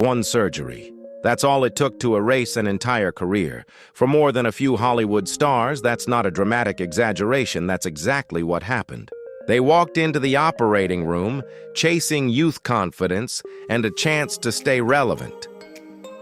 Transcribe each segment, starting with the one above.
One surgery. That's all it took to erase an entire career. For more than a few Hollywood stars, that's not a dramatic exaggeration, that's exactly what happened. They walked into the operating room, chasing youth confidence and a chance to stay relevant.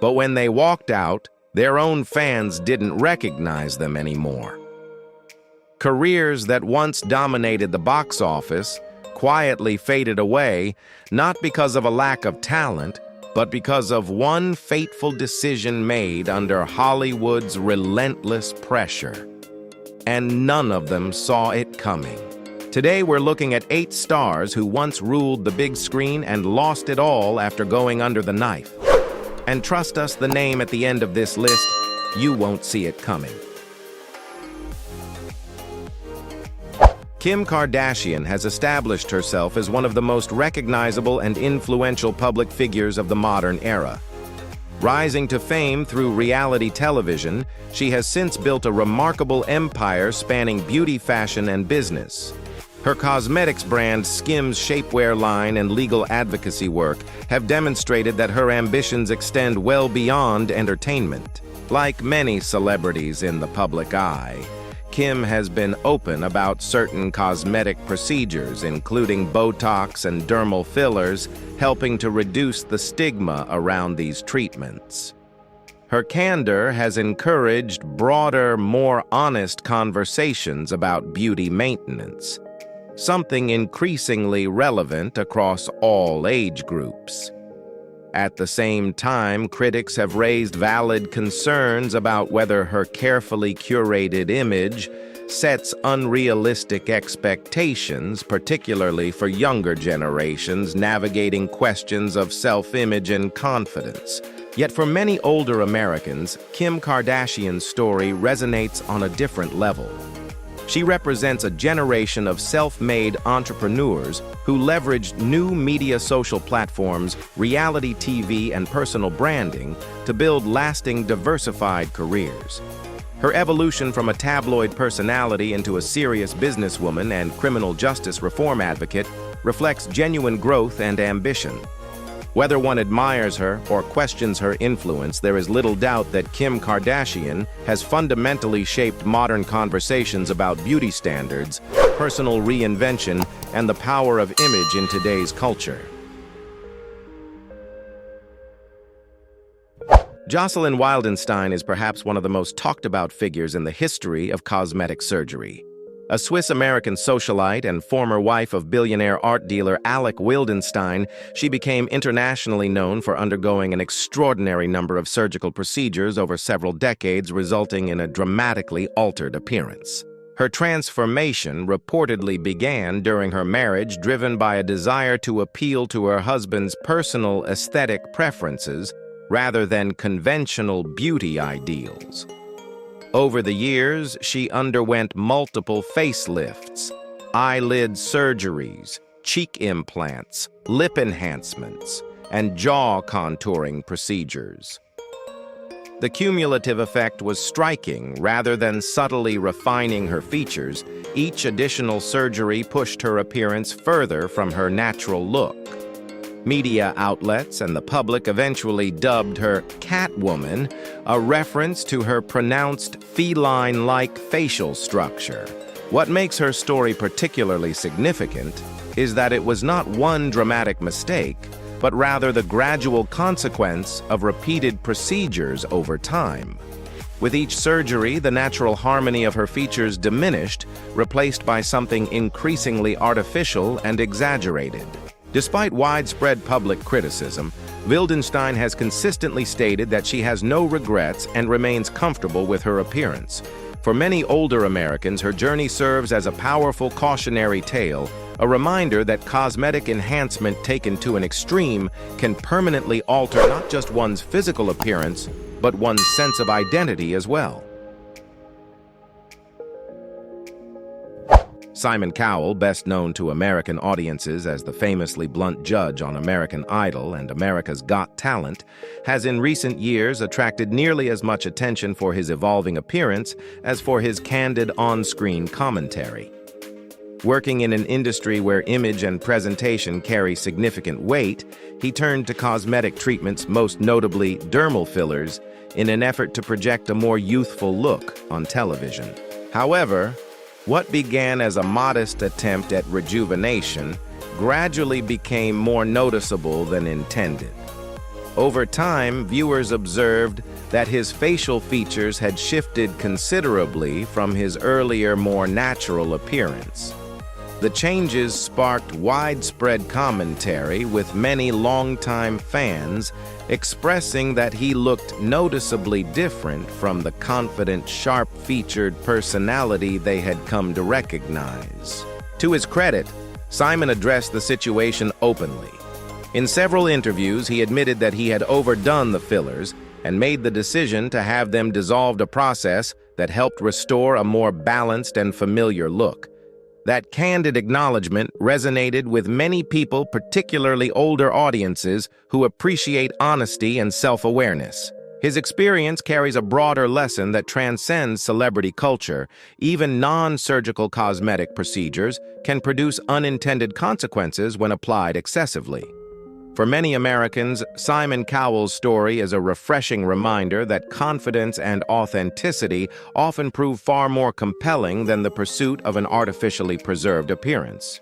But when they walked out, their own fans didn't recognize them anymore. Careers that once dominated the box office quietly faded away, not because of a lack of talent, but because of one fateful decision made under Hollywood's relentless pressure. And none of them saw it coming. Today we're looking at 8 stars who once ruled the big screen and lost it all after going under the knife. And trust us, the name at the end of this list, you won't see it coming. Kim Kardashian has established herself as one of the most recognizable and influential public figures of the modern era. Rising to fame through reality television, she has since built a remarkable empire spanning beauty, fashion, and business. Her cosmetics brand, Skims shapewear line, and legal advocacy work have demonstrated that her ambitions extend well beyond entertainment. Like many celebrities in the public eye, Kim has been open about certain cosmetic procedures, including Botox and dermal fillers, helping to reduce the stigma around these treatments. Her candor has encouraged broader, more honest conversations about beauty maintenance, something increasingly relevant across all age groups. At the same time, critics have raised valid concerns about whether her carefully curated image sets unrealistic expectations, particularly for younger generations navigating questions of self-image and confidence. Yet for many older Americans, Kim Kardashian's story resonates on a different level. She represents a generation of self-made entrepreneurs who leveraged new media social platforms, reality TV, and personal branding to build lasting, diversified careers. Her evolution from a tabloid personality into a serious businesswoman and criminal justice reform advocate reflects genuine growth and ambition. Whether one admires her or questions her influence, there is little doubt that Kim Kardashian has fundamentally shaped modern conversations about beauty standards, personal reinvention, and the power of image in today's culture. Jocelyn Wildenstein is perhaps one of the most talked about figures in the history of cosmetic surgery. A Swiss-American socialite and former wife of billionaire art dealer Alec Wildenstein, she became internationally known for undergoing an extraordinary number of surgical procedures over several decades, resulting in a dramatically altered appearance. Her transformation reportedly began during her marriage, driven by a desire to appeal to her husband's personal aesthetic preferences rather than conventional beauty ideals. Over the years, she underwent multiple facelifts, eyelid surgeries, cheek implants, lip enhancements, and jaw contouring procedures. The cumulative effect was striking. Rather than subtly refining her features, each additional surgery pushed her appearance further from her natural look. Media outlets and the public eventually dubbed her Catwoman, a reference to her pronounced feline-like facial structure. What makes her story particularly significant is that it was not one dramatic mistake, but rather the gradual consequence of repeated procedures over time. With each surgery, the natural harmony of her features diminished, replaced by something increasingly artificial and exaggerated. Despite widespread public criticism, Wildenstein has consistently stated that she has no regrets and remains comfortable with her appearance. For many older Americans, her journey serves as a powerful cautionary tale, a reminder that cosmetic enhancement taken to an extreme can permanently alter not just one's physical appearance, but one's sense of identity as well. Simon Cowell, best known to American audiences as the famously blunt judge on American Idol and America's Got Talent, has in recent years attracted nearly as much attention for his evolving appearance as for his candid on-screen commentary. Working in an industry where image and presentation carry significant weight, he turned to cosmetic treatments, most notably dermal fillers, in an effort to project a more youthful look on television. However, what began as a modest attempt at rejuvenation gradually became more noticeable than intended. Over time, viewers observed that his facial features had shifted considerably from his earlier, more natural appearance. The changes sparked widespread commentary, with many longtime fans expressing that he looked noticeably different from the confident, sharp-featured personality they had come to recognize. To his credit, Simon addressed the situation openly. In several interviews, he admitted that he had overdone the fillers and made the decision to have them dissolved, a process that helped restore a more balanced and familiar look. That candid acknowledgement resonated with many people, particularly older audiences who appreciate honesty and self-awareness. His experience carries a broader lesson that transcends celebrity culture. Even non-surgical cosmetic procedures can produce unintended consequences when applied excessively. For many Americans, Simon Cowell's story is a refreshing reminder that confidence and authenticity often prove far more compelling than the pursuit of an artificially preserved appearance.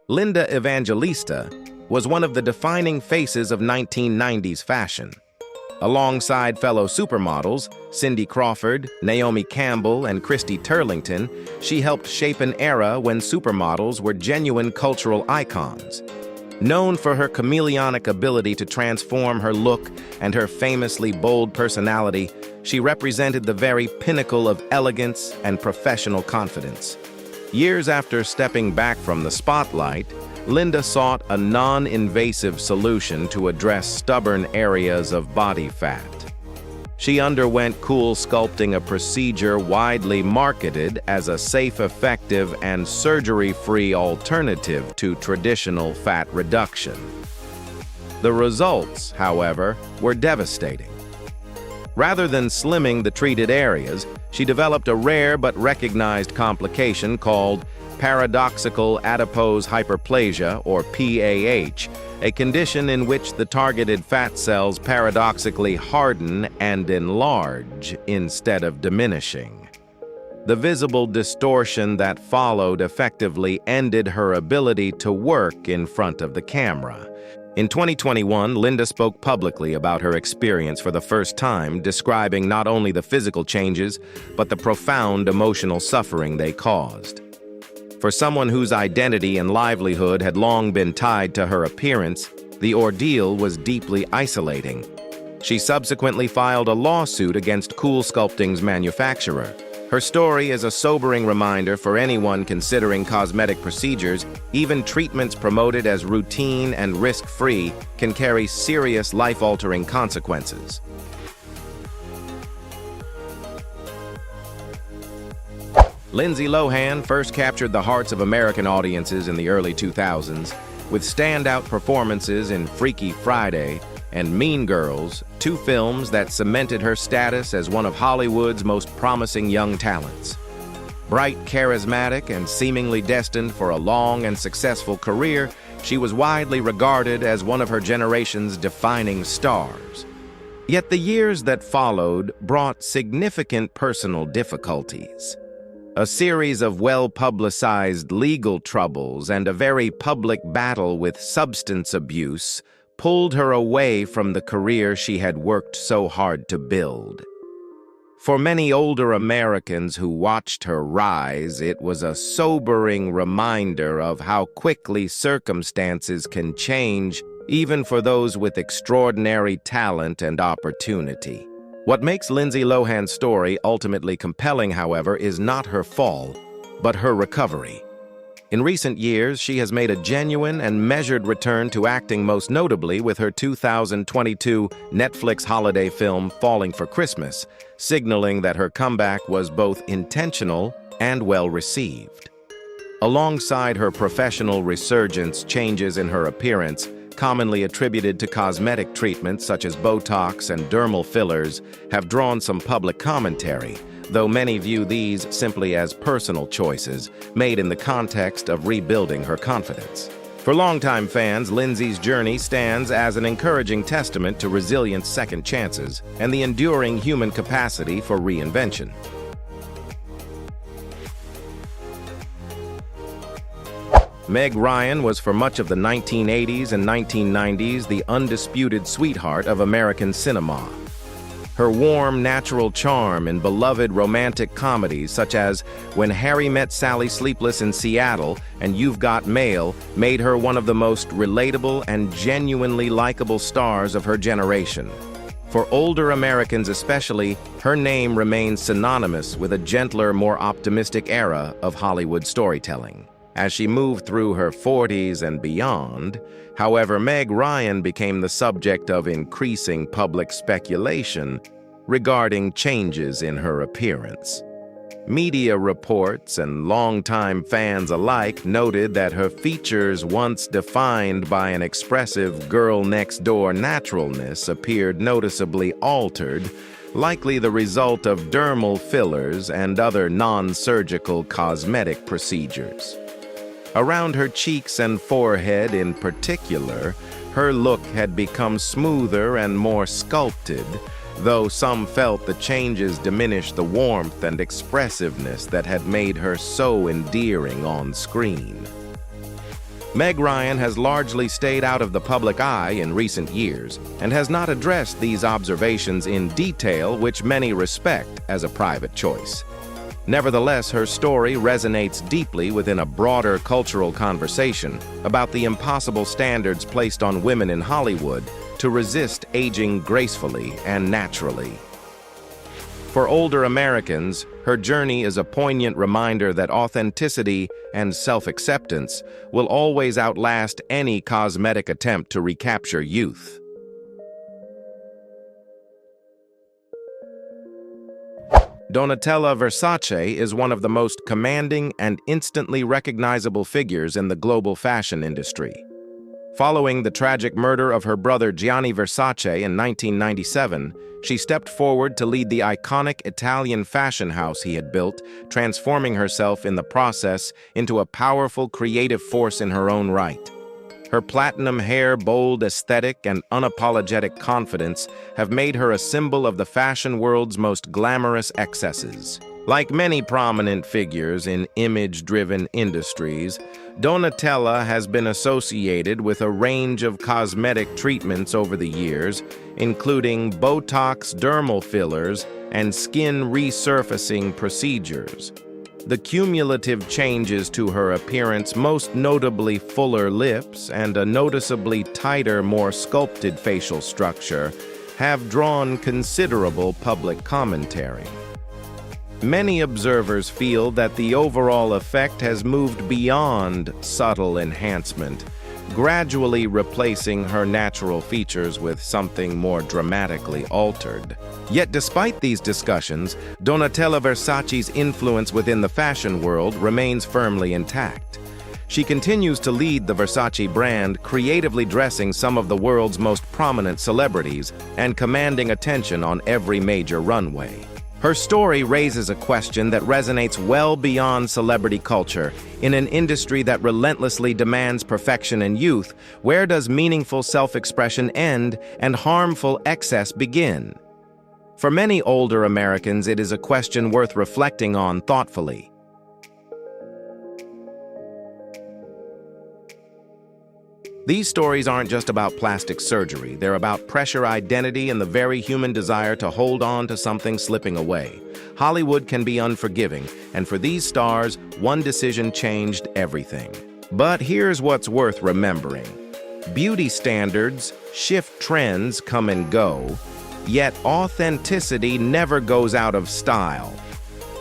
Linda Evangelista was one of the defining faces of 1990s fashion. Alongside fellow supermodels, Cindy Crawford, Naomi Campbell, and Christy Turlington, she helped shape an era when supermodels were genuine cultural icons. Known for her chameleonic ability to transform her look and her famously bold personality, she represented the very pinnacle of elegance and professional confidence. Years after stepping back from the spotlight, Linda sought a non-invasive solution to address stubborn areas of body fat. She underwent cool sculpting, a procedure widely marketed as a safe, effective, and surgery-free alternative to traditional fat reduction. The results, however, were devastating. Rather than slimming the treated areas, she developed a rare but recognized complication called paradoxical adipose hyperplasia, or PAH, a condition in which the targeted fat cells paradoxically harden and enlarge instead of diminishing. The visible distortion that followed effectively ended her ability to work in front of the camera. In 2021, Linda spoke publicly about her experience for the first time, describing not only the physical changes, but the profound emotional suffering they caused. For someone whose identity and livelihood had long been tied to her appearance, the ordeal was deeply isolating. She subsequently filed a lawsuit against Cool Sculpting's manufacturer. Her story is a sobering reminder for anyone considering cosmetic procedures. Even treatments promoted as routine and risk-free can carry serious life-altering consequences. Lindsay Lohan first captured the hearts of American audiences in the early 2000s, with standout performances in Freaky Friday and Mean Girls, two films that cemented her status as one of Hollywood's most promising young talents. Bright, charismatic, and seemingly destined for a long and successful career, she was widely regarded as one of her generation's defining stars. Yet the years that followed brought significant personal difficulties. A series of well-publicized legal troubles and a very public battle with substance abuse pulled her away from the career she had worked so hard to build. For many older Americans who watched her rise, it was a sobering reminder of how quickly circumstances can change, even for those with extraordinary talent and opportunity. What makes Lindsay Lohan's story ultimately compelling, however, is not her fall, but her recovery. In recent years, she has made a genuine and measured return to acting, most notably with her 2022 Netflix holiday film Falling for Christmas, signaling that her comeback was both intentional and well-received. Alongside her professional resurgence, changes in her appearance commonly attributed to cosmetic treatments such as Botox and dermal fillers, have drawn some public commentary, though many view these simply as personal choices made in the context of rebuilding her confidence. For longtime fans, Lindsay's journey stands as an encouraging testament to resilience, second chances, and the enduring human capacity for reinvention. Meg Ryan was for much of the 1980s and 1990s the undisputed sweetheart of American cinema. Her warm, natural charm in beloved romantic comedies such as When Harry Met Sally, Sleepless in Seattle, and You've Got Mail made her one of the most relatable and genuinely likable stars of her generation. For older Americans especially, her name remains synonymous with a gentler, more optimistic era of Hollywood storytelling. As she moved through her 40s and beyond, however, Meg Ryan became the subject of increasing public speculation regarding changes in her appearance. Media reports and longtime fans alike noted that her features, once defined by an expressive girl-next-door naturalness, appeared noticeably altered, likely the result of dermal fillers and other non-surgical cosmetic procedures. Around her cheeks and forehead in particular, her look had become smoother and more sculpted, though some felt the changes diminished the warmth and expressiveness that had made her so endearing on screen. Meg Ryan has largely stayed out of the public eye in recent years and has not addressed these observations in detail, which many respect as a private choice. Nevertheless, her story resonates deeply within a broader cultural conversation about the impossible standards placed on women in Hollywood to resist aging gracefully and naturally. For older Americans, her journey is a poignant reminder that authenticity and self-acceptance will always outlast any cosmetic attempt to recapture youth. Donatella Versace is one of the most commanding and instantly recognizable figures in the global fashion industry. Following the tragic murder of her brother Gianni Versace in 1997, she stepped forward to lead the iconic Italian fashion house he had built, transforming herself in the process into a powerful creative force in her own right. Her platinum hair, bold aesthetic, and unapologetic confidence have made her a symbol of the fashion world's most glamorous excesses. Like many prominent figures in image-driven industries, Donatella has been associated with a range of cosmetic treatments over the years, including Botox, dermal fillers, and skin resurfacing procedures. The cumulative changes to her appearance, most notably fuller lips and a noticeably tighter, more sculpted facial structure, have drawn considerable public commentary. Many observers feel that the overall effect has moved beyond subtle enhancement, gradually replacing her natural features with something more dramatically altered. Yet despite these discussions, Donatella Versace's influence within the fashion world remains firmly intact. She continues to lead the Versace brand, creatively dressing some of the world's most prominent celebrities and commanding attention on every major runway. Her story raises a question that resonates well beyond celebrity culture. In an industry that relentlessly demands perfection and youth, where does meaningful self-expression end and harmful excess begin? For many older Americans, it is a question worth reflecting on thoughtfully. These stories aren't just about plastic surgery. They're about pressure, identity, and the very human desire to hold on to something slipping away. Hollywood can be unforgiving, and for these stars, one decision changed everything. But here's what's worth remembering. Beauty standards shift, trends come and go, yet authenticity never goes out of style.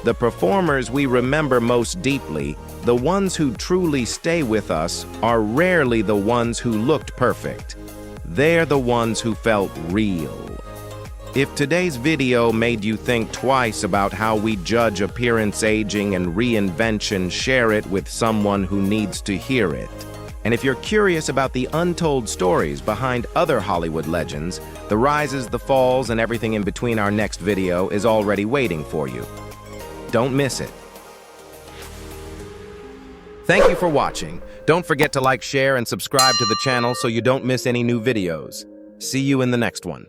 The performers we remember most deeply, the ones who truly stay with us, are rarely the ones who looked perfect. They're the ones who felt real. If today's video made you think twice about how we judge appearance, aging, and reinvention, share it with someone who needs to hear it. And if you're curious about the untold stories behind other Hollywood legends, the rises, the falls, and everything in between, our next video is already waiting for you. Don't miss it. Thank you for watching. Don't forget to like, share, and subscribe to the channel so you don't miss any new videos. See you in the next one.